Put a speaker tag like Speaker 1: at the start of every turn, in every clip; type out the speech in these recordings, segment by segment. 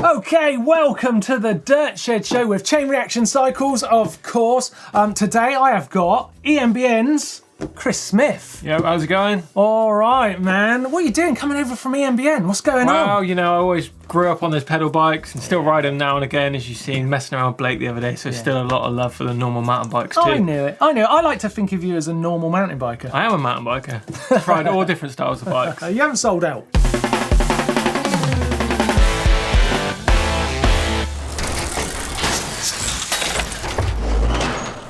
Speaker 1: Okay, welcome to the Dirt Shed Show with chain reaction cycles, of course. Today I have got EMBN's Chris Smith.
Speaker 2: Yeah, how's it going?
Speaker 1: All right, man. What are you doing coming over from EMBN? What's going on?
Speaker 2: Well, you know, I always grew up on those pedal bikes and still ride them now and again, as you've seen, messing around with Blake the other day, so still a lot of love for the normal mountain bikes too.
Speaker 1: I knew it. I like to think of you as a normal mountain biker.
Speaker 2: I am a mountain biker. I've tried all different styles of bikes.
Speaker 1: You haven't sold out.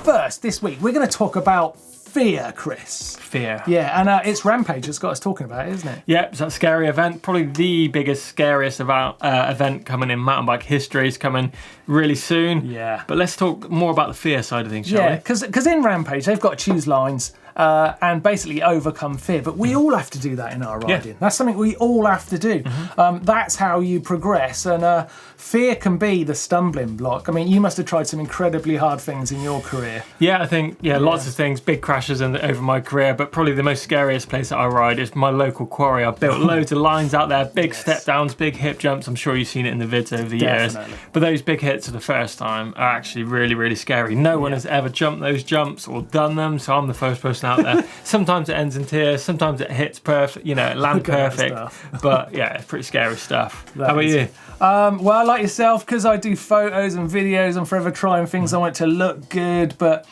Speaker 1: First, this week, we're going to talk about fear, Chris.
Speaker 2: Fear.
Speaker 1: Yeah, and it's Rampage that's got us talking about it, isn't it?
Speaker 2: Yep, it's that scary event. Probably the biggest, scariest event coming in mountain bike history. Is coming really soon.
Speaker 1: Yeah.
Speaker 2: But let's talk more about the fear side of things, shall we?
Speaker 1: Yeah, because in Rampage, they've got to choose lines and basically overcome fear. But we all have to do that in our riding. Yeah. That's something we all have to do. That's how you progress. And fear can be the stumbling block. I mean, you must have tried some incredibly hard things in your career.
Speaker 2: Yeah, I think, lots of things, big crashes over my career, but probably the most scariest place that I ride is my local quarry. I've built loads of lines out there, big step downs, big hip jumps. I'm sure you've seen it in the vids over the years. But those big hits for the first time are actually really, really scary. No one has ever jumped those jumps or done them, so I'm the first person out there. Sometimes it ends in tears, sometimes it hits perfect, land perfect. But yeah, it's pretty scary stuff. How about you?
Speaker 1: Well, like yourself, because I do photos and videos, I'm forever trying things. I want it to look good, but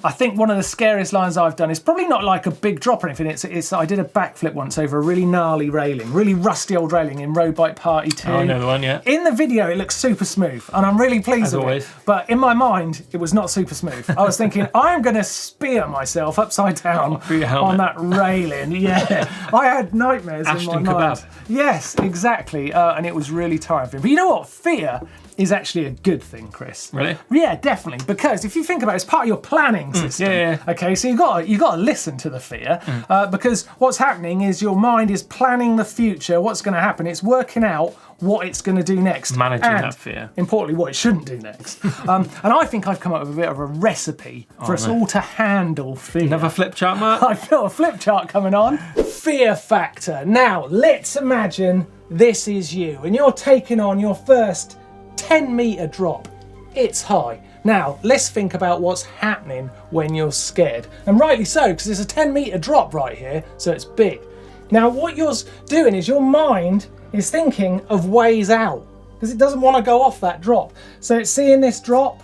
Speaker 1: I think one of the scariest lines I've done is probably not like a big drop or anything. It's I did a backflip once over a really gnarly railing, really rusty old railing in Road Bike Party 2.
Speaker 2: Oh, I know the one, yeah.
Speaker 1: In the video, it looks super smooth, and I'm really pleased with it. But in my mind, it was not super smooth. I was thinking, I'm going to spear myself upside down on that railing. Yeah, I had nightmares
Speaker 2: Ashton
Speaker 1: in my mind.
Speaker 2: Kebab.
Speaker 1: Yes, exactly, and it was really tiring. But you know what? Fear is actually a good thing, Chris.
Speaker 2: Really?
Speaker 1: Yeah, definitely. Because if you think about it, it's part of your planning system.
Speaker 2: Yeah.
Speaker 1: Okay, so you got to listen to the fear because what's happening is your mind is planning the future. What's going to happen? It's working out what it's going to do next.
Speaker 2: Managing that fear.
Speaker 1: Importantly, what it shouldn't do next. And I think I've come up with a bit of a recipe for us all to handle fear.
Speaker 2: Another flip chart, Mark?
Speaker 1: I feel a flip chart coming on. Fear factor. Now, let's imagine this is you and you're taking on your first 10-meter drop. It's high. Now, let's think about what's happening when you're scared. And rightly so, because there's a 10-meter drop right here, so it's big. Now, what you're doing is your mind is thinking of ways out, because it doesn't want to go off that drop. So it's seeing this drop,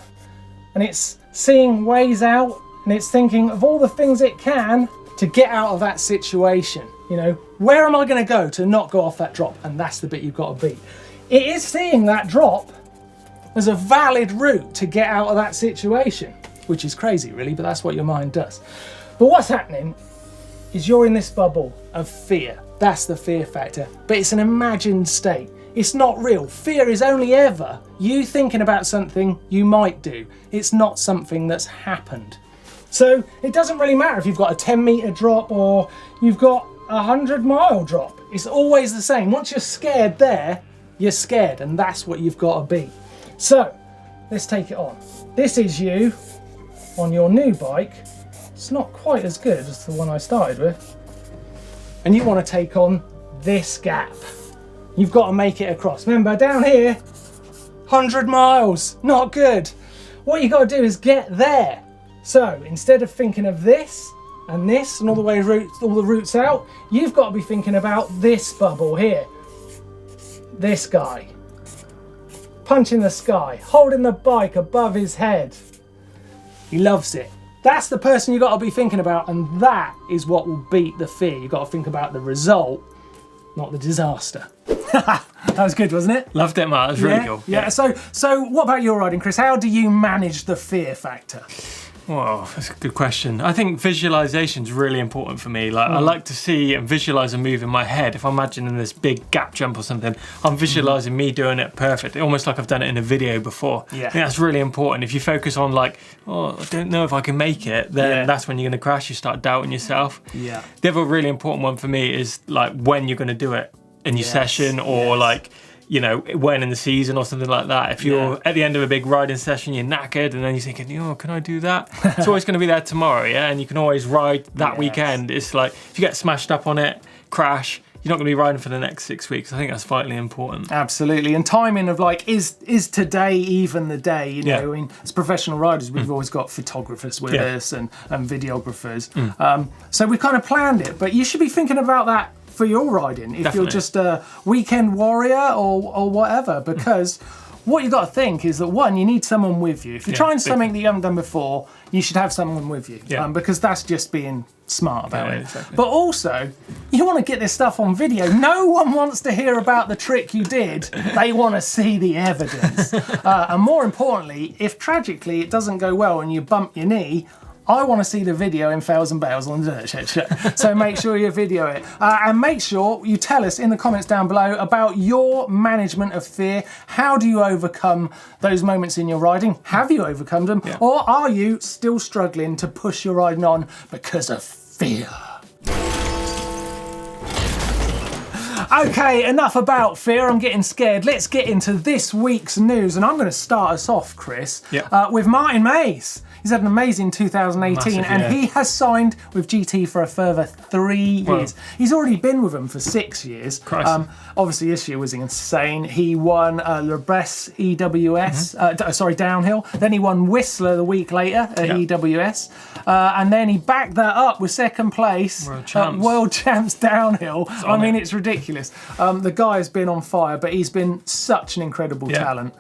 Speaker 1: and it's seeing ways out, and it's thinking of all the things it can to get out of that situation. You know, where am I going to go to not go off that drop? And that's the bit you've got to beat. It is seeing that drop as a valid route to get out of that situation, which is crazy really, but that's what your mind does. But what's happening is you're in this bubble of fear. That's the fear factor, but it's an imagined state. It's not real. Fear is only ever you thinking about something you might do. It's not something that's happened. So it doesn't really matter if you've got a 10-meter drop or you've got a 100-mile drop. It's always the same. Once you're scared there, you're scared, and that's what you've got to be. So, let's take it on. This is you on your new bike. It's not quite as good as the one I started with. And you want to take on this gap. You've got to make it across. Remember, down here, 100 miles, not good. What you got to do is get there. So, instead of thinking of this and all the way all the routes out, you've got to be thinking about this bubble here. This guy. Punching the sky, holding the bike above his head. He loves it. That's the person you've got to be thinking about, and that is what will beat the fear. You've got to think about the result, not the disaster. That was good, wasn't it?
Speaker 2: Loved it, Mark. It was really cool.
Speaker 1: Yeah. So what about your riding, Chris? How do you manage the fear factor?
Speaker 2: Well, that's a good question. I think visualization is really important for me. Like, I like to see and visualize a move in my head. If I'm imagining this big gap jump or something, I'm visualizing me doing it perfect, almost like I've done it in a video before. Yeah. I think that's really important. If you focus on like, oh, I don't know if I can make it, then that's when you're going to crash. You start doubting yourself. Yeah. The other really important one for me is like when you're going to do it in your session or like, you know, when in the season or something like that. If you're at the end of a big riding session, you're knackered and then you're thinking, oh, can I do that? It's always going to be there tomorrow, and you can always ride that weekend. It's like, if you get smashed up on it, crash, you're not going to be riding for the next 6 weeks. I think that's vitally important.
Speaker 1: Absolutely. And timing of like, is today even the day? You know, I mean, as professional riders, we've always got photographers with us and videographers. So we kind of planned it, but you should be thinking about that for your riding if you're just a weekend warrior or whatever, because what you've got to think is that, one, you need someone with you. If you're trying something that you haven't done before, you should have someone with you, because that's just being smart about it. Exactly. But also, you want to get this stuff on video. No one wants to hear about the trick you did. They want to see the evidence. And more importantly, if tragically it doesn't go well and you bump your knee, I want to see the video in fails and bails on the Dirt Shed Show. So make sure you video it. And make sure you tell us in the comments down below about your management of fear. How do you overcome those moments in your riding? Have you overcome them? Or are you still struggling to push your riding on because of fear? Okay, enough about fear. I'm getting scared. Let's get into this week's news. And I'm going to start us off, Chris, with Martyn Mays. He's had an amazing 2018 and he has signed with GT for a further 3 years. He's already been with them for 6 years. Obviously this year was insane. He won Le Bresse EWS, downhill. Then he won Whistler the week later at EWS. And then he backed that up with second place at World Champs downhill. I mean, it's ridiculous. The guy has been on fire, but he's been such an incredible talent.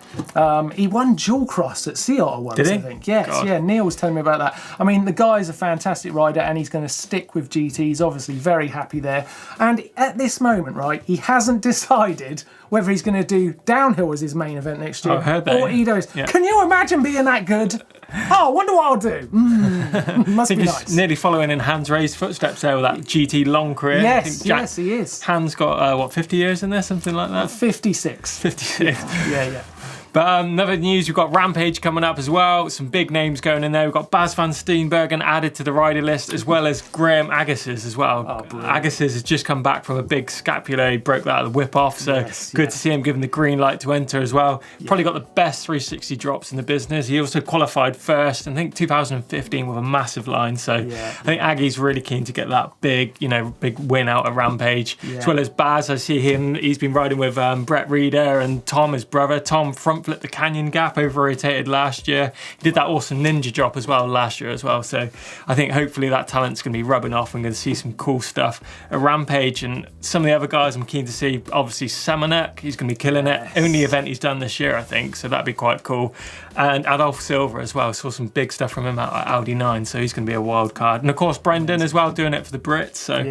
Speaker 1: He won dual cross at Sea Otter once, I think. Yes, Neil was telling me about that. I mean, the guy's a fantastic rider and he's going to stick with GT. He's obviously very happy there. And at this moment, right, he hasn't decided whether he's going to do downhill as his main event next year or EWS. Can you imagine being that good? Oh, I wonder what I'll do. Must be nice.
Speaker 2: Nearly following in Hans Ray's footsteps there with that GT long career.
Speaker 1: Yes, he is.
Speaker 2: Hans got, 50 years in there, something like that?
Speaker 1: 56.
Speaker 2: 56.
Speaker 1: Yeah.
Speaker 2: But another news, we've got Rampage coming up as well. Some big names going in there. We've got Bas van Steenbergen added to the rider list, as well as Graham Agassiz as well. Agassiz has just come back from a big scapula. He broke that at the whip off, so good to see him given the green light to enter as well. Probably got the best 360 drops in the business. He also qualified first, I think 2015 with a massive line. So I think Aggie's really keen to get that big win out of Rampage. As well as Baz, I see him. He's been riding with Brett Reeder and Tom, his brother. Tom front flipped the canyon gap, over rotated last year. He did that awesome ninja drop as well last year as well. So I think hopefully that talent's going to be rubbing off and going to see some cool stuff at Rampage. And some of the other guys I'm keen to see, obviously Samanek, he's going to be killing it. Only event he's done this year, I think. So that'd be quite cool. And Adolf Silva as well. Saw some big stuff from him out at Audi 9. So he's going to be a wild card. And of course Brendan as well, doing it for the Brits. So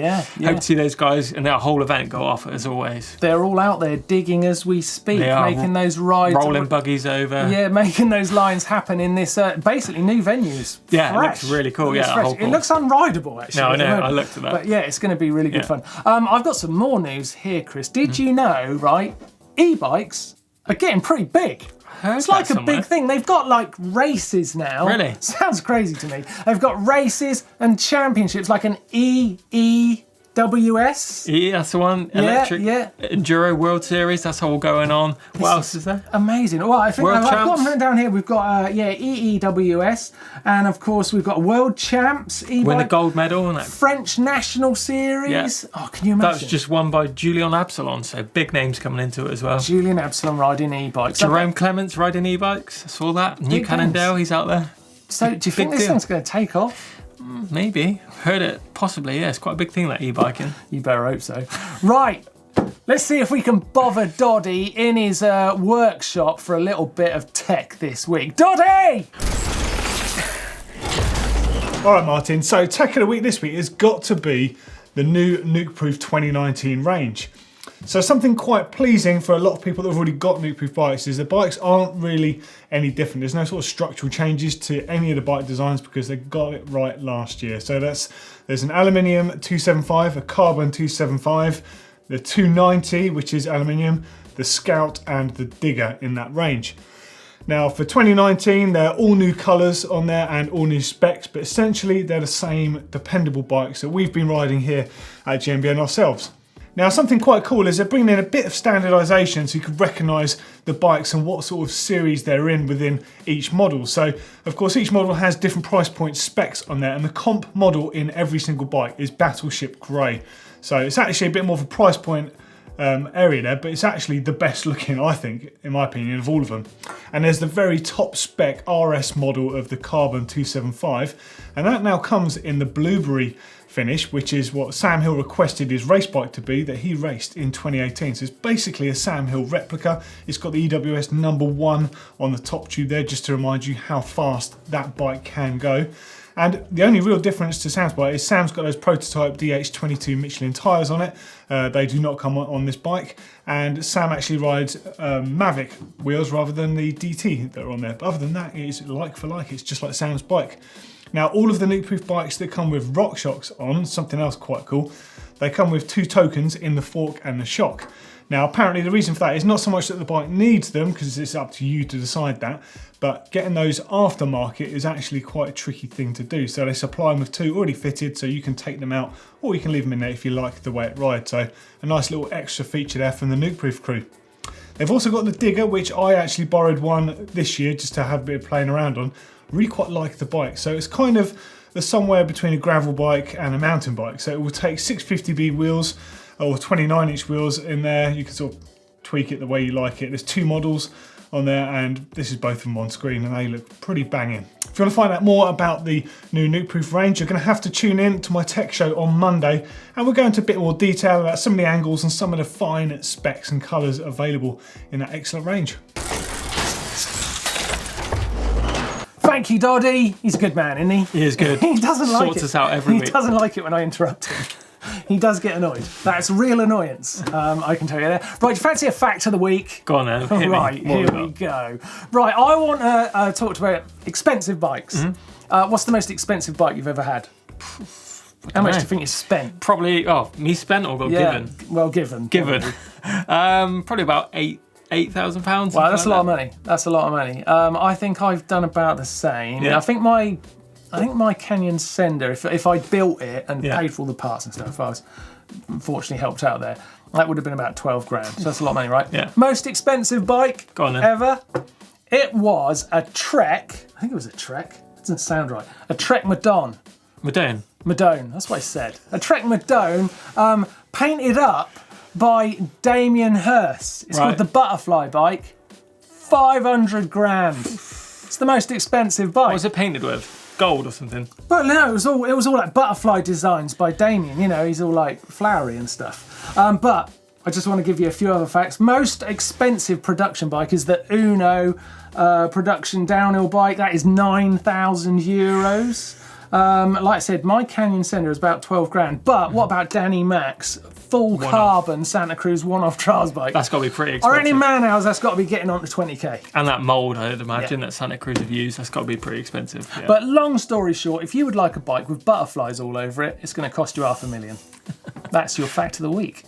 Speaker 2: hope to see those guys and that whole event go off as always.
Speaker 1: They're all out there digging as we speak, making those rides.
Speaker 2: Rolling buggies over.
Speaker 1: Yeah, making those lines happen in this basically new venues.
Speaker 2: Yeah, fresh. It looks really cool.
Speaker 1: It looks unrideable actually.
Speaker 2: No, I know. I looked at that.
Speaker 1: But yeah, it's going to be really good fun. I've got some more news here, Chris. Did you know, right? E-bikes are getting pretty big. It's like a big thing. They've got like races now.
Speaker 2: Really?
Speaker 1: Sounds crazy to me. They've got races and championships, like an EWS.
Speaker 2: Yeah, that's the one. Electric Enduro World Series. That's all going on. What else is there?
Speaker 1: Amazing. Well, I think I've got them written down here. We've got EEWS, and of course we've got World Champs.
Speaker 2: Win the gold medal and that.
Speaker 1: French National Series. Yeah. Oh, can you imagine?
Speaker 2: That was just won by Julian Absalon, so big names coming into it as well.
Speaker 1: Julian Absalon riding e-bikes.
Speaker 2: Jerome Clements riding e-bikes. I saw that. New Cannondale, he's out there.
Speaker 1: So do you think this thing's going to take off?
Speaker 2: Maybe. Heard it. Possibly, yeah. It's quite a big thing, that e-biking.
Speaker 1: You better hope so. Right. Let's see if we can bother Doddy in his workshop for a little bit of tech this week. Doddy!
Speaker 3: All right, Martin. So tech of the week this week has got to be the new Nukeproof 2019 range. So something quite pleasing for a lot of people that have already got Nukeproof bikes is the bikes aren't really any different. There's no sort of structural changes to any of the bike designs because they got it right last year. So there's an aluminium 275, a carbon 275, the 290, which is aluminium, the Scout and the Digger in that range. Now for 2019, they're all new colours on there and all new specs, but essentially they're the same dependable bikes that we've been riding here at GMBN ourselves. Now, something quite cool is they're bringing in a bit of standardisation so you can recognise the bikes and what sort of series they're in within each model. So, of course, each model has different price point specs on there, and the comp model in every single bike is Battleship Grey. So it's actually a bit more of a price point area there, but it's actually the best looking, I think, in my opinion, of all of them. And there's the very top spec RS model of the Carbon 275, and that now comes in the Blueberry finish, which is what Sam Hill requested his race bike to be, that he raced in 2018. So it's basically a Sam Hill replica. It's got the EWS #1 on the top tube there, just to remind you how fast that bike can go. And the only real difference to Sam's bike is Sam's got those prototype DH22 Michelin tyres on it. They do not come on this bike. And Sam actually rides Mavic wheels rather than the DT that are on there. But other than that, it's like for like. It's just like Sam's bike. Now, all of the Nukeproof bikes that come with RockShox on, something else quite cool, they come with 2 tokens in the fork and the shock. Now, apparently the reason for that is not so much that the bike needs them, because it's up to you to decide that, but getting those aftermarket is actually quite a tricky thing to do. So they supply them with 2 already fitted, so you can take them out, or you can leave them in there if you like the way it rides. So a nice little extra feature there from the Nukeproof crew. They've also got the Digger, which I actually borrowed one this year just to have a bit of playing around on. Really quite like the bike. So it's kind of somewhere between a gravel bike and a mountain bike. So it will take 650B wheels or 29-inch wheels in there. You can sort of tweak it the way you like it. There's 2 models on there, and this is both of them on screen, and they look pretty banging. If you want to find out more about the new Nukeproof range, you're going to have to tune in to my tech show on Monday, and we'll go into a bit more detail about some of the angles and some of the fine specs and colours available in that excellent range.
Speaker 1: Thank you, Doddy. He's a good man, isn't he?
Speaker 2: He is good.
Speaker 1: He doesn't like it.
Speaker 2: Sorts us out every week.
Speaker 1: He doesn't like it when I interrupt him. He does get annoyed. That's real annoyance, I can tell you that. Right, fancy a fact of the week?
Speaker 2: Go on then. Hit
Speaker 1: Right,
Speaker 2: me.
Speaker 1: here we go. Right, I want to talk about expensive bikes. What's the most expensive bike you've ever had? How much do you think you spent?
Speaker 2: Probably, me spent or got given?
Speaker 1: Well, given.
Speaker 2: Given. Probably about £8,000.
Speaker 1: Wow, that's a lot of money. That's a lot of money. I think I've done about the same.
Speaker 2: Yeah.
Speaker 1: I think my Canyon Sender, if I built it and paid for all the parts and stuff, if I was unfortunately helped out there, that would have been about 12 grand. So that's a lot of money, right?
Speaker 2: Yeah.
Speaker 1: Most expensive bike
Speaker 2: Go on then.
Speaker 1: ever? It was a Trek. I think it was a Trek. It doesn't sound right. A Trek Madone. Madone, that's what I said. A Trek Madone, painted up by Damien Hirst. It's called the Butterfly bike. 500 grand. It's the most expensive bike.
Speaker 2: What was it painted with? Gold or something?
Speaker 1: Well, no, it was all like butterfly designs by Damien. You know, he's all like flowery and stuff. But I just want to give you a few other facts. Most expensive production bike is the Uno production downhill bike. That is €9,000. Like I said, my Canyon Sender is about 12 grand. But what about Danny Mac's full carbon Santa Cruz one-off trials bike?
Speaker 2: That's got to be pretty expensive.
Speaker 1: Or any man hours, that's got to be getting on to 20k.
Speaker 2: And that mould, I'd imagine, that Santa Cruz have used, that's got to be pretty expensive. Yeah.
Speaker 1: But long story short, if you would like a bike with butterflies all over it, it's going to cost you $500,000. That's your fact of the week.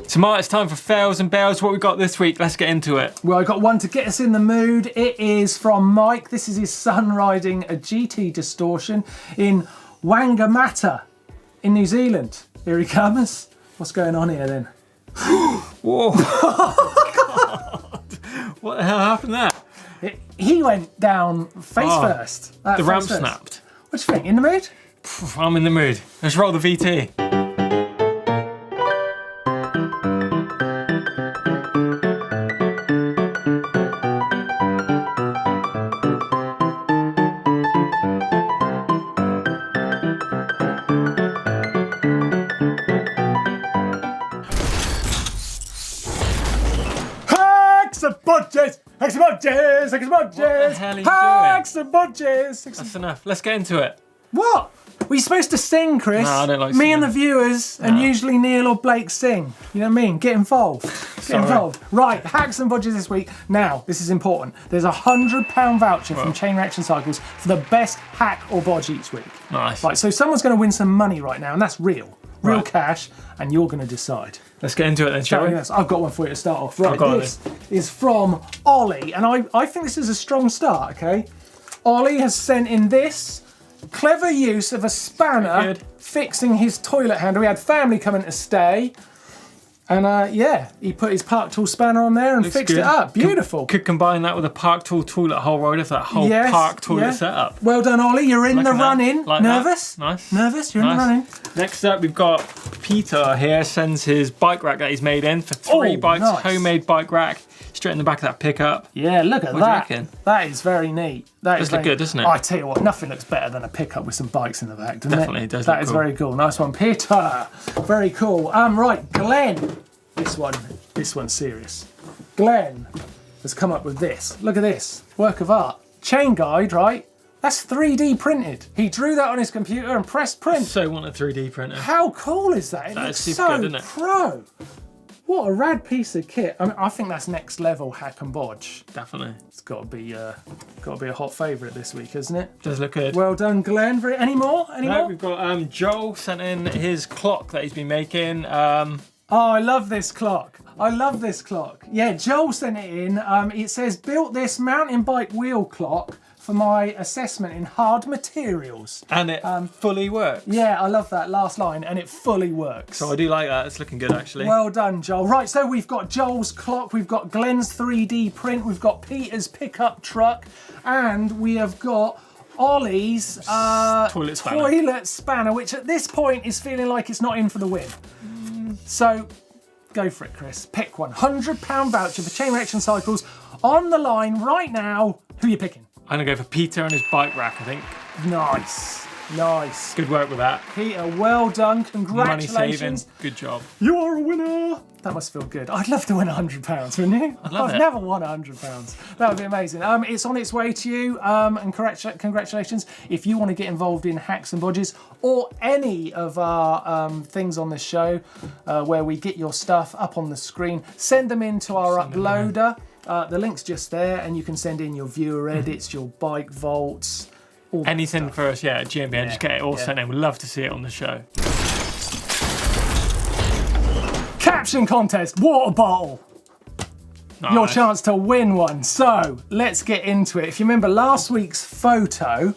Speaker 2: So, Mark, it's time for fails and bails. What we got this week? Let's get into it.
Speaker 1: Well, I got one to get us in the mood. It is from Mike. This is his son riding a GT Distortion in Wangamatta in New Zealand. Here he comes. What's going on here then?
Speaker 2: Whoa. God. What the hell happened there?
Speaker 1: He went down face first.
Speaker 2: The ramp snapped.
Speaker 1: What do you think? In the mood?
Speaker 2: I'm in the mood. Let's roll the VT. What the hell are you doing? That's enough. Let's get into it.
Speaker 1: What? Were you supposed to sing, Chris?
Speaker 2: No, I don't like
Speaker 1: Me
Speaker 2: singing.
Speaker 1: and the viewers, and usually Neil or Blake sing. You know what I mean? Get involved. Get involved. Right, hacks and bodges this week. Now, this is important. There's a £100 voucher from Chain Reaction Cycles for the best hack or bodge each week.
Speaker 2: Nice.
Speaker 1: Right, so someone's going to win some money right now, and that's real. Real cash, and you're going to decide.
Speaker 2: Let's get into it then, shall we?
Speaker 1: Yes, I've got one for you to start off. Right, this is from Ollie, and I think this is a strong start, okay? Ollie has sent in this clever use of a spanner fixing his toilet handle. We had family coming to stay. And yeah, he put his Park Tool spanner on there and fixed it up. Beautiful.
Speaker 2: Could combine that with a Park Tool toilet hole roller for that whole Park toilet setup.
Speaker 1: Well done, Ollie. You're in the running.
Speaker 2: Like
Speaker 1: Nervous?
Speaker 2: That. Nice.
Speaker 1: Nervous? You're in the running.
Speaker 2: Next up, we've got Peter here. Sends his bike rack that he's made in for 3 bikes.
Speaker 1: Nice.
Speaker 2: Homemade bike rack. Straight in the back of that pickup.
Speaker 1: Yeah, look at
Speaker 2: what
Speaker 1: that.
Speaker 2: Do you reckon?
Speaker 1: That is very neat. That
Speaker 2: does look good, doesn't it?
Speaker 1: I tell you what, nothing looks better than a pickup with some bikes in the back, doesn't
Speaker 2: Definitely,
Speaker 1: it?
Speaker 2: does
Speaker 1: That
Speaker 2: look
Speaker 1: is
Speaker 2: cool.
Speaker 1: very cool. Nice one, Peter. Very cool. Right, Glenn. This one's serious. Glenn has come up with this. Look at this. Work of art. Chain guide, right? That's 3D printed. He drew that on his computer and pressed print.
Speaker 2: I so want a 3D printer.
Speaker 1: How cool is that? It
Speaker 2: That
Speaker 1: looks
Speaker 2: is super
Speaker 1: so
Speaker 2: good, isn't it?
Speaker 1: pro. What a rad piece of kit. I mean, I think that's next level hack and bodge.
Speaker 2: Definitely.
Speaker 1: It's got to be a hot favourite this week, isn't it?
Speaker 2: Does look good.
Speaker 1: Well done, Glenn. Any more?
Speaker 2: No, we've got Joel sent in his clock that he's been making.
Speaker 1: Oh, I love this clock. Yeah, Joel sent it in. It says, built this mountain bike wheel clock for my assessment in hard materials.
Speaker 2: And it fully works.
Speaker 1: Yeah, I love that last line, and it fully works.
Speaker 2: So I do like that. It's looking good, actually.
Speaker 1: Well done, Joel. Right, so we've got Joel's clock, we've got Glenn's 3D print, we've got Peter's pickup truck, and we have got Ollie's toilet spanner, which at this point is feeling like it's not in for the win. So go for it, Chris. Pick one. £100 voucher for chain reaction cycles on the line right now. Who are you picking?
Speaker 2: I'm going to go for Peter and his bike rack, I think.
Speaker 1: Nice.
Speaker 2: Good work with that.
Speaker 1: Peter, well done. Congratulations.
Speaker 2: Money saving. Good job.
Speaker 1: You are a winner. That must feel good. I'd love to win £100, wouldn't you?
Speaker 2: I've
Speaker 1: never won £100. That would be amazing. It's on its way to you, and congratulations. If you want to get involved in hacks and bodges or any of our things on this show where we get your stuff up on the screen, send them into our uploader. The link's just there, and you can send in your viewer edits, your bike vaults,
Speaker 2: anything for us, GMBN, just get it all sent in. We'd love to see it on the show.
Speaker 1: Caption contest, water bottle.
Speaker 2: Nice.
Speaker 1: Your chance to win one. So let's get into it. If you remember, last week's photo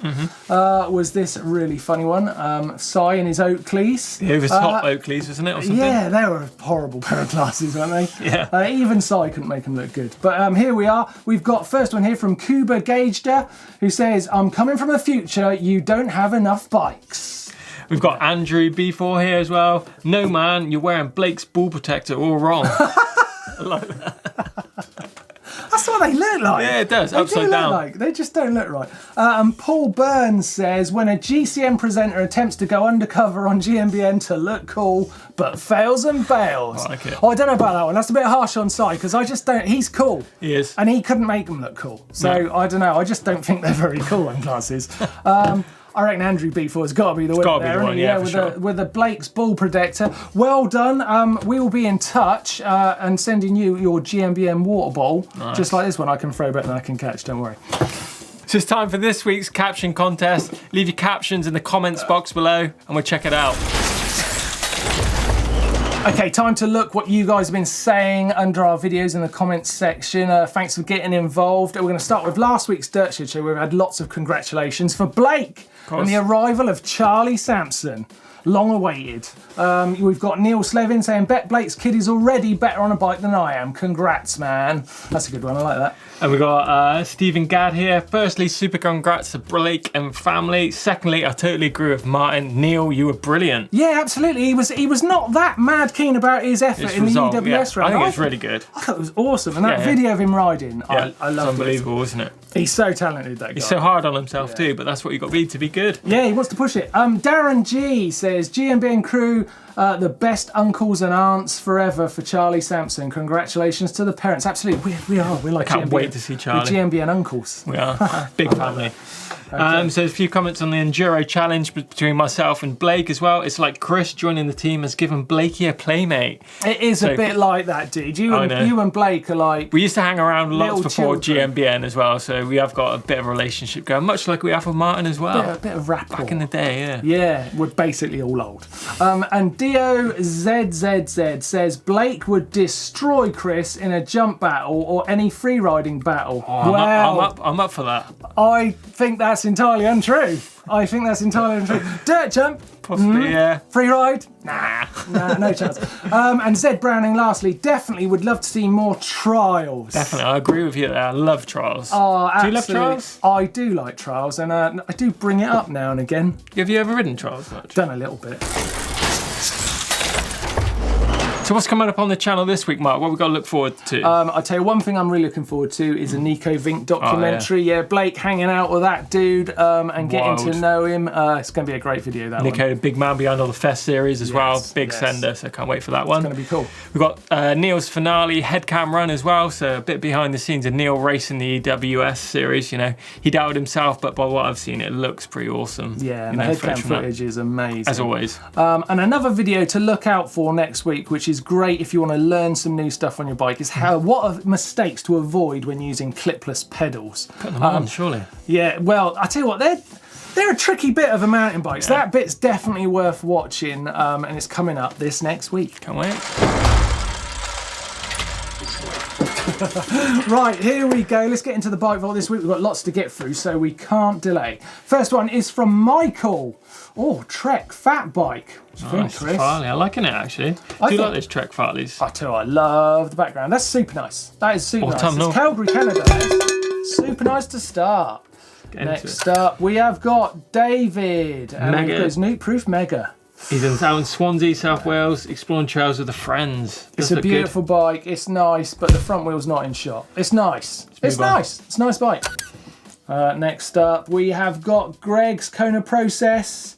Speaker 1: was this really funny one. Si in his Oakleys.
Speaker 2: The over-top Oakleys, wasn't it, or something?
Speaker 1: Yeah, they were a horrible pair of glasses, weren't they?
Speaker 2: Yeah.
Speaker 1: Even Si couldn't make them look good. But here we are. We've got first one here from Kuba Gageda, who says, I'm coming from the future. You don't have enough bikes.
Speaker 2: We've got Andrew B4 here as well. No, man, you're wearing Blake's ball protector all wrong. I like that.
Speaker 1: That's what they look like.
Speaker 2: Yeah, it does.
Speaker 1: They
Speaker 2: upside down.
Speaker 1: They just don't look right. And Paul Burns says, when a GCM presenter attempts to go undercover on GMBN to look cool, but fails and bails.
Speaker 2: I like it.
Speaker 1: Oh, I don't know about that one. That's a bit harsh on Si, because I just don't... He's cool.
Speaker 2: He is.
Speaker 1: And he couldn't make them look cool. So,
Speaker 2: No.
Speaker 1: I don't know. I just don't think they're very cool in glasses. I reckon Andrew B4 has got to be the winner there. With the Blake's ball protector. Well done. We will be in touch and sending you your GMBN water bowl.
Speaker 2: Nice.
Speaker 1: Just like this one, I can throw better than I can catch, don't worry.
Speaker 2: So it's time for this week's caption contest. Leave your captions in the comments box below and we'll check it out.
Speaker 1: Okay, time to look what you guys have been saying under our videos in the comments section. Thanks for getting involved. We're going to start with last week's Dirt Shed show. We've had lots of congratulations for Blake and the arrival of Charlie Sampson. Long awaited. We've got Neil Slevin saying, bet Blake's kid is already better on a bike than I am. Congrats, man. That's a good one, I like that.
Speaker 2: And we've got Stephen Gadd here. Firstly, super congrats to Blake and family. Secondly, I totally agree with Martyn. Neil, you were brilliant.
Speaker 1: Yeah, absolutely. He was not that mad keen about his effort in the EWS round.
Speaker 2: I think it's really good.
Speaker 1: I thought it was awesome. And that video of him riding, I loved it.
Speaker 2: It's unbelievable, isn't it?
Speaker 1: He's so talented, that guy.
Speaker 2: He's so hard on himself too, but that's what you've got to be good.
Speaker 1: Yeah, he wants to push it. Darren G says, GMBN crew, the best uncles and aunts forever for Charlie Sampson. Congratulations to the parents. Absolutely, we are. We're like
Speaker 2: Can't
Speaker 1: GMBN,
Speaker 2: wait to see Charlie.
Speaker 1: We're GMBN uncles.
Speaker 2: We are. Big family.
Speaker 1: Okay.
Speaker 2: So there's a few comments on the Enduro challenge between myself and Blake as well. It's like Chris joining the team has given Blakey a playmate.
Speaker 1: It is a bit like that, dude. You and Blake are like...
Speaker 2: We used to hang around lots before
Speaker 1: children.
Speaker 2: GMBN as well, so we have got a bit of a relationship going, much like we have with Martyn as well.
Speaker 1: A bit of rapport.
Speaker 2: Back in the day, yeah.
Speaker 1: Yeah, we're basically all old. And Dio ZZZ says, Blake would destroy Chris in a jump battle or any free riding battle.
Speaker 2: Oh, I'm up for that.
Speaker 1: I think that's entirely untrue. I think that's entirely untrue. Dirt jump?
Speaker 2: Possibly, yeah.
Speaker 1: Free ride? Nah, no chance. And Zed Browning, lastly, definitely would love to see more trials.
Speaker 2: Definitely, I agree with you there. I love trials.
Speaker 1: Oh,
Speaker 2: do you love
Speaker 1: absolutely.
Speaker 2: trials?
Speaker 1: I do like trials, and I do bring it up now and again.
Speaker 2: Have you ever ridden trials much?
Speaker 1: Done a little bit.
Speaker 2: So what's coming up on the channel this week, Mark? What have we got to look forward to?
Speaker 1: I'll tell you one thing I'm really looking forward to is a Nico Vink documentary. Yeah, Blake hanging out with that dude and getting to know him. It's going to be a great video, that
Speaker 2: Nico,
Speaker 1: one.
Speaker 2: big man behind all the Fest series as well. Big sender, so can't wait for that one.
Speaker 1: It's going to be cool.
Speaker 2: We've got Neil's finale head cam run as well, so a bit behind the scenes of Neil racing the EWS series. You know, he doubted himself, but by what I've seen, it looks pretty awesome.
Speaker 1: Yeah, and the head cam footage is amazing.
Speaker 2: As always.
Speaker 1: And another video to look out for next week, which is great if you want to learn some new stuff on your bike, is what are mistakes to avoid when using clipless pedals.
Speaker 2: Put them on, surely.
Speaker 1: Yeah, well, I tell you what, they're a tricky bit of a mountain bike. So that bit's definitely worth watching, and it's coming up this next week.
Speaker 2: Can't wait.
Speaker 1: Right, here we go. Let's get into the bike vault this week. We've got lots to get through, so we can't delay. First one is from Michael. Oh, Trek Fat Bike. What do you think, Chris?
Speaker 2: Farley. I like it actually. Do you like this Trek Farleys?
Speaker 1: I tell you, I love the background. That's super nice. That is super nice.
Speaker 2: Autumnal.
Speaker 1: It's Calgary, Canada. That's super nice to start. Next up, we have got David. And
Speaker 2: Mega.
Speaker 1: he goes Nukeproof Mega.
Speaker 2: He's out in Swansea, South Wales, exploring trails with the friends.
Speaker 1: It's a beautiful bike. It's nice, but the front wheel's not in shot. It's nice. It's nice. It's a nice bike. Next up, we have got Greg's Kona Process.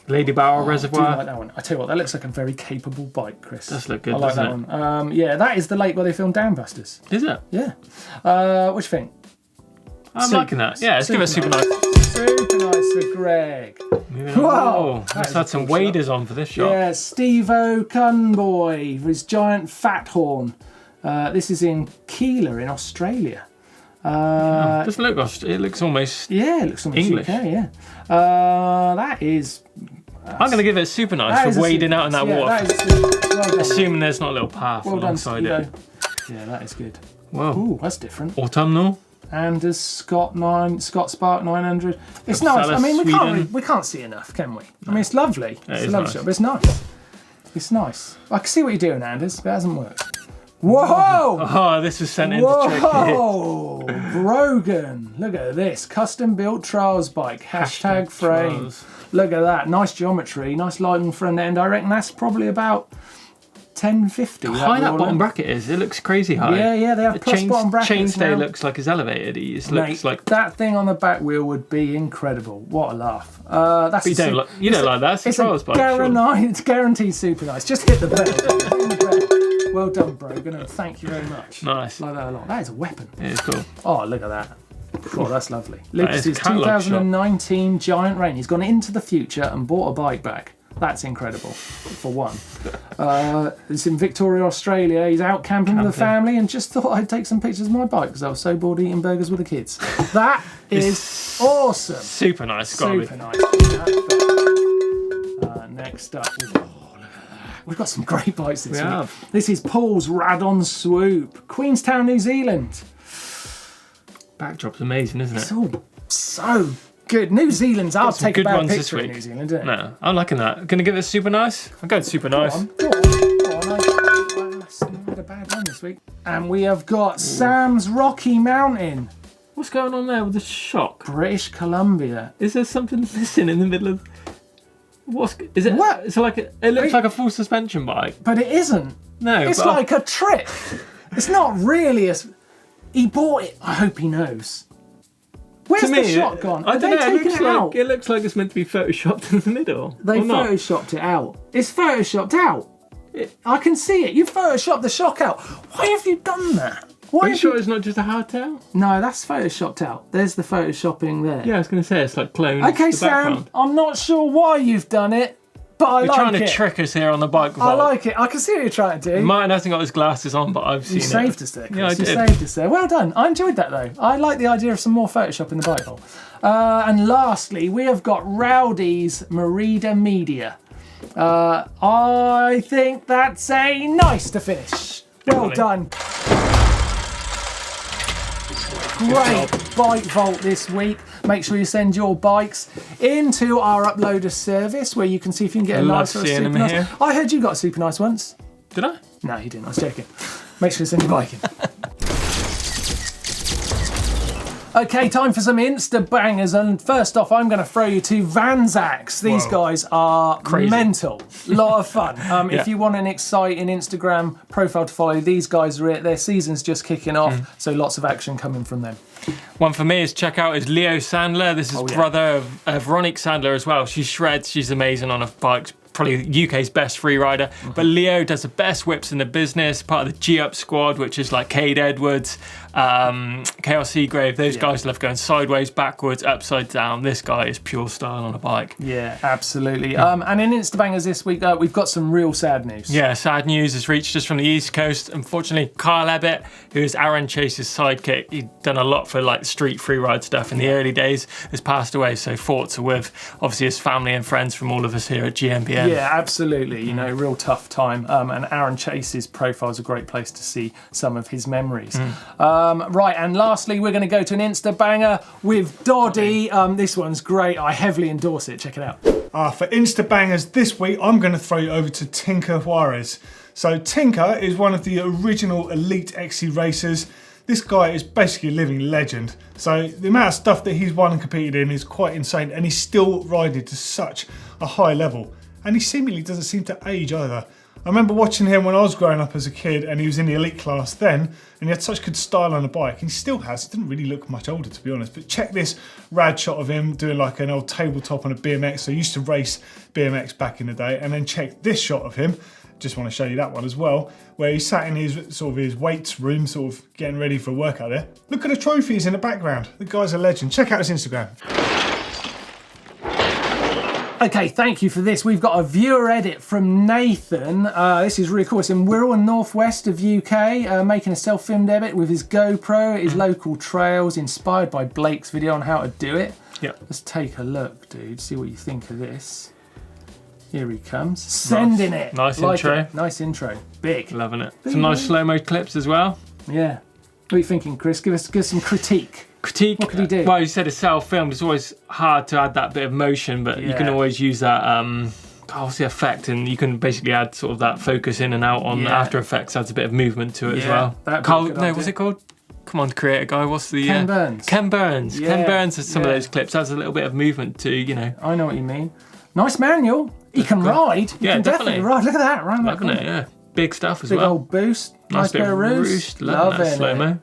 Speaker 2: Lady Barrel
Speaker 1: I
Speaker 2: Reservoir.
Speaker 1: do like that one. I tell you what, that looks like a very capable bike, Chris.
Speaker 2: Does look good,
Speaker 1: I like that
Speaker 2: doesn't
Speaker 1: one. Yeah, that is the lake where they filmed Dambusters.
Speaker 2: Is it?
Speaker 1: Yeah. What do you think?
Speaker 2: I'm liking that. Yeah, let's give it a super nice.
Speaker 1: Super nice for Greg.
Speaker 2: Wow. Let's add some waders on for this shot.
Speaker 1: Yeah, Steve-O Cunboy with his giant fat horn. This is in Keeler in Australia.
Speaker 2: Doesn't look it looks almost
Speaker 1: Yeah, it looks almost
Speaker 2: English.
Speaker 1: UK, yeah. That is...
Speaker 2: I'm going to give it super nice for wading out in that water.
Speaker 1: That is super nice. Well done.
Speaker 2: Assuming there's not a little path
Speaker 1: Well done,
Speaker 2: alongside it.
Speaker 1: Steve-O. Yeah, that is good.
Speaker 2: Whoa.
Speaker 1: Ooh, that's different.
Speaker 2: Autumnal.
Speaker 1: And there's Scott Spark 900. It's nice. I mean, we can't see enough, can we? I mean, it's lovely. It's a lovely shot, but it's nice. It's nice. I can see what you're doing, Anders, but it hasn't worked. Whoa!
Speaker 2: Oh, this was sent in to trick
Speaker 1: Whoa! Brogan. Look at this. Custom built trials bike. Hashtag frame.
Speaker 2: trials.
Speaker 1: Look at that. Nice geometry. Nice lighting front end. I reckon that's probably about 1050.
Speaker 2: High that bottom bracket is. It looks crazy high.
Speaker 1: Yeah, they have plus bottom brackets
Speaker 2: chainstay
Speaker 1: now.
Speaker 2: looks like it's elevated. It just looks like...
Speaker 1: that thing on the back wheel would be incredible. What a laugh. That's
Speaker 2: You don't like that. It's a trials bike.
Speaker 1: It's guaranteed super nice. Just hit the bell. Well done, Brogan, and thank you very much.
Speaker 2: Nice.
Speaker 1: Like that a lot. That is a weapon.
Speaker 2: It is cool.
Speaker 1: Oh, look at that. Oh, that's lovely. Lucas's
Speaker 2: is a catalogue
Speaker 1: 2019 Giant Rain. He's gone into the future and bought a bike back. That's incredible, for one. It's in Victoria, Australia. He's out camping with the family and just thought I'd take some pictures of my bike because I was so bored eating burgers with the kids. That is awesome.
Speaker 2: Super nice, Scotty.
Speaker 1: Super nice. Next up, we've got some great bikes this week. This is Paul's Rad-On Swoop, Queenstown, New Zealand.
Speaker 2: Backdrop's amazing, isn't it?
Speaker 1: It's all so good. New Zealand's, I'll take a bad picture of
Speaker 2: week.
Speaker 1: New Zealand, isn't it?
Speaker 2: No, I'm liking that. Gonna give it super nice? I'm going super nice.
Speaker 1: Go on. I had a bad one this week. And we have got Sam's Rocky Mountain,
Speaker 2: What's going on there with the shock?
Speaker 1: British Columbia.
Speaker 2: Is there something missing in the middle of... Is it?
Speaker 1: What?
Speaker 2: It's like it looks like a full suspension bike.
Speaker 1: But it isn't.
Speaker 2: No,
Speaker 1: It's like a trick. It's not really a... He bought it. I hope he knows. Where's the shot gone?
Speaker 2: I don't know.
Speaker 1: It
Speaker 2: Looks like it's meant to be photoshopped in the middle.
Speaker 1: They photoshopped it out. It's photoshopped out. I can see it. You photoshopped the shock out. Why have you done that?
Speaker 2: Are you sure it's not just a hardtail?
Speaker 1: No, that's photoshopped out. There's the photoshopping there.
Speaker 2: Yeah, I was going to say it's like cloned.
Speaker 1: Okay, Sam, I'm not sure why you've done it, but I like it.
Speaker 2: You're trying to trick us here on the bike vault.
Speaker 1: I like it. I can see what you're trying to do.
Speaker 2: Martyn hasn't got his glasses on, but I've seen it.
Speaker 1: You saved us there, Chris.
Speaker 2: Yeah, I did.
Speaker 1: You saved us there. Well done. I enjoyed that, though. I like the idea of some more Photoshop in the bike vault. And lastly, we have got Rowdy's Merida Media. I think that's a nice to finish. Well done. Great bike vault this week. Make sure you send your bikes into our uploader service where you can see if you can get a nice or a super nice.
Speaker 2: Here.
Speaker 1: I heard you got a super nice once.
Speaker 2: Did I?
Speaker 1: No, you didn't. I was joking. Make sure you send your bike in. Okay, time for some Insta bangers, and first off, I'm going to throw you to Vanzacks. These guys are mental, lot of fun. If you want an exciting Instagram profile to follow, these guys are it. Their season's just kicking off, so lots of action coming from them.
Speaker 2: One for me is check out is Leo Sandler. This is brother of Veronique Sandler as well. She shreds. She's amazing on her bikes. Probably UK's best free rider, but Leo does the best whips in the business, part of the G-Up squad, which is like Cade Edwards, Chaos Seagrave. Those guys love going sideways, backwards, upside down. This guy is pure style on a bike.
Speaker 1: Yeah, absolutely. And in Instabangers this week, we've got some real sad news.
Speaker 2: Yeah, sad news has reached us from the East Coast. Unfortunately, Kyle Ebbett, who is Aaron Chase's sidekick, he'd done a lot for like street free ride stuff in the early days, has passed away. So thoughts are with obviously his family and friends from all of us here at GMBN.
Speaker 1: Yeah, absolutely. You know, real tough time. And Aaron Chase's profile is a great place to see some of his memories. Right, and lastly, we're going to go to an Insta banger with Doddy. This one's great. I heavily endorse it. Check it out.
Speaker 3: For Insta bangers this week, I'm going to throw you over to Tinker Juarez. So Tinker is one of the original elite XC racers. This guy is basically a living legend. So the amount of stuff that he's won and competed in is quite insane, and he's still riding to such a high level. And he seemingly doesn't seem to age either. I remember watching him when I was growing up as a kid, and he was in the elite class then, and he had such good style on a bike, and he still has. He didn't really look much older, to be honest. But check this rad shot of him doing like an old tabletop on a BMX. So he used to race BMX back in the day. And then check this shot of him. Just want to show you that one as well, where he sat in his weights room, sort of getting ready for a workout there. Look at the trophies in the background. The guy's a legend. Check out his Instagram.
Speaker 1: Okay, thank you for this. We've got a viewer edit from Nathan. This is really cool. It's in Wirral and northwest of UK, making a self-filmed edit with his GoPro at his local trails, inspired by Blake's video on how to do it.
Speaker 2: Yep.
Speaker 1: Let's take a look, dude. See what you think of this. Here he comes. Sending it.
Speaker 2: Nice intro.
Speaker 1: Nice intro. Big.
Speaker 2: Loving it. Some nice slow-mo clips as well.
Speaker 1: Yeah. What are you thinking, Chris? Give us some critique.
Speaker 2: Critique.
Speaker 1: What could he do?
Speaker 2: Well, you said it's self-filmed. It's always hard to add that bit of motion, but you can always use that obviously effect, and you can basically add sort of that focus in and out on After Effects. Adds a bit of movement to it as well. What's it called? Come on, creator guy. What's the
Speaker 1: Ken Burns.
Speaker 2: Ken Burns.
Speaker 1: Yeah.
Speaker 2: Ken Burns has some of those clips. Adds a little bit of movement to, you know.
Speaker 1: I know what you mean. Nice manual. He can ride. He can definitely ride. Look at that. Right back
Speaker 2: Loving it, yeah. Big stuff as
Speaker 1: Big
Speaker 2: well.
Speaker 1: old boost. Nice
Speaker 2: bit
Speaker 1: pair of roost.
Speaker 2: Loving that slow-mo.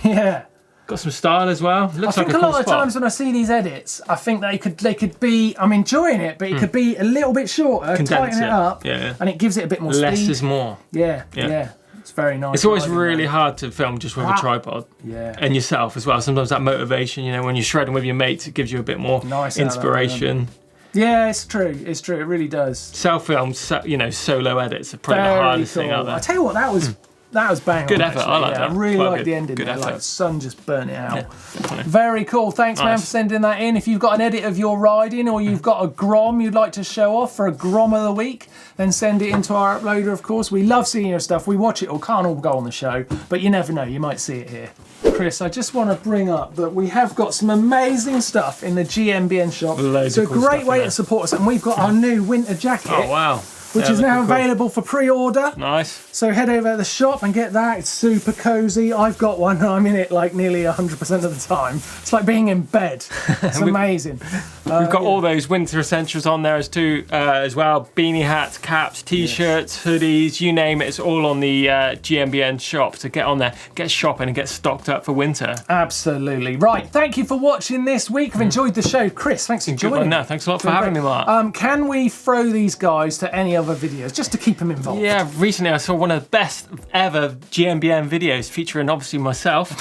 Speaker 1: Yeah.
Speaker 2: Got some style as well. Looks
Speaker 1: I
Speaker 2: like
Speaker 1: think
Speaker 2: a
Speaker 1: a
Speaker 2: cool
Speaker 1: lot of
Speaker 2: spot.
Speaker 1: times when I see these edits, I think they could be. I'm enjoying it, but it could be a little bit shorter, tighten it up, and it gives it a bit more speed.
Speaker 2: Less is more.
Speaker 1: Yeah. It's very nice.
Speaker 2: It's always really hard to film just with a tripod.
Speaker 1: Yeah.
Speaker 2: And yourself as well. Sometimes that motivation, you know, when you're shredding with your mates, it gives you a bit more inspiration.
Speaker 1: Yeah, it's true. It's true. It really does.
Speaker 2: Self-filmed, solo edits are probably the hardest thing out there.
Speaker 1: I tell you what, that was bang on.
Speaker 2: Good effort.
Speaker 1: Actually.
Speaker 2: I like that.
Speaker 1: I really
Speaker 2: Quite
Speaker 1: like
Speaker 2: good.
Speaker 1: the ending
Speaker 2: Good
Speaker 1: there.
Speaker 2: effort.
Speaker 1: Like the sun just burnt it out.
Speaker 2: Yeah.
Speaker 1: Very cool. Thanks, man, for sending that in. If you've got an edit of your riding, or you've got a Grom you'd like to show off for a Grom of the week, then send it into our uploader, of course. We love seeing your stuff. We watch it all. Can't all go on the show, but you never know. You might see it here. Chris, I just want to bring up that we have got some amazing stuff in the GMBN shop.
Speaker 2: Loads
Speaker 1: so
Speaker 2: of cool
Speaker 1: great
Speaker 2: stuff
Speaker 1: way to support us. And we've got our new winter jacket.
Speaker 2: Oh, wow.
Speaker 1: Which is now available for pre-order.
Speaker 2: Nice.
Speaker 1: So head over to the shop and get that. It's super cozy. I've got one. I'm in it like nearly 100% of the time. It's like being in bed. It's amazing.
Speaker 2: We've got all those winter essentials on there as well. Beanie hats, caps, t-shirts, hoodies, you name it. It's all on the GMBN shop. So get on there, get shopping and get stocked up for winter.
Speaker 1: Absolutely. Right. Thank you for watching this week. I've enjoyed the show. Chris, thanks for joining.
Speaker 2: No, thanks a lot for having me, Mark.
Speaker 1: Can we throw these guys to any other videos just to keep them involved?
Speaker 2: Yeah, recently I saw one of the best ever GMBN videos featuring obviously myself.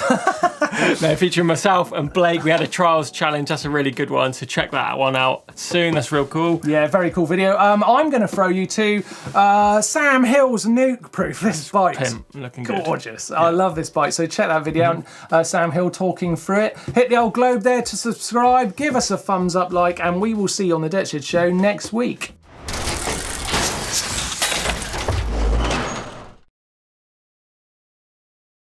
Speaker 2: Featuring myself and Blake. We had a trials challenge. That's a really good one. So check that one out soon. That's real cool.
Speaker 1: Yeah, very cool video. I'm going to throw you to Sam Hill's Nukeproof. This bike's
Speaker 2: looking
Speaker 1: gorgeous. I love this bike. So check that video out. Sam Hill talking through it. Hit the old globe there to subscribe. Give us a thumbs up, and we will see you on the Dirt Shed Show next week.